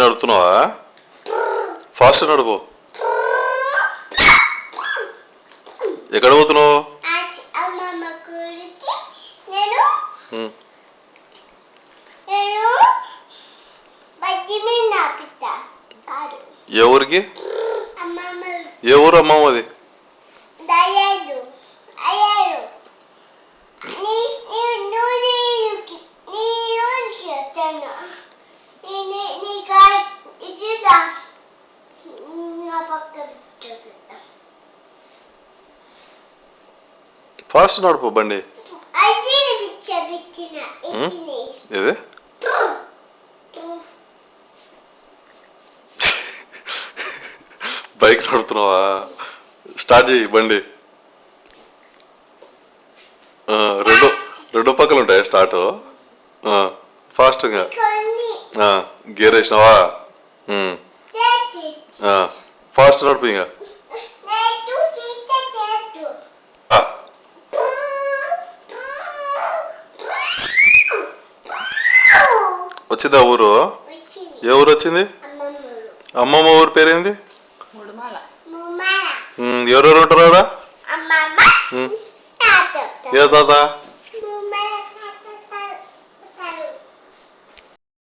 నడుపుతున్నావా? Fast నడుపు. ఎక్కడ పోతున్నావు? ఏ ఊరికి? ఏ ఊరు అమ్మమ్మది? ఫాస్ట్ నడుపు బండి. ఏది బైక్ నడుపుతున్నావా? స్టార్ట్ చేయి బండి. రెండు పక్కలు ఉంటాయా స్టార్ట్? ఫాస్ట్గా గేర్ వేసినావా? ఫాస్ట్ నడుపు. ఇంకా వచ్చిందా ఊరు? ఏ ఊరు వచ్చింది? అమ్మమ్మ ఊరు పేరేంది? ఎవరెవరు ఉంటారా? ఏ తాత?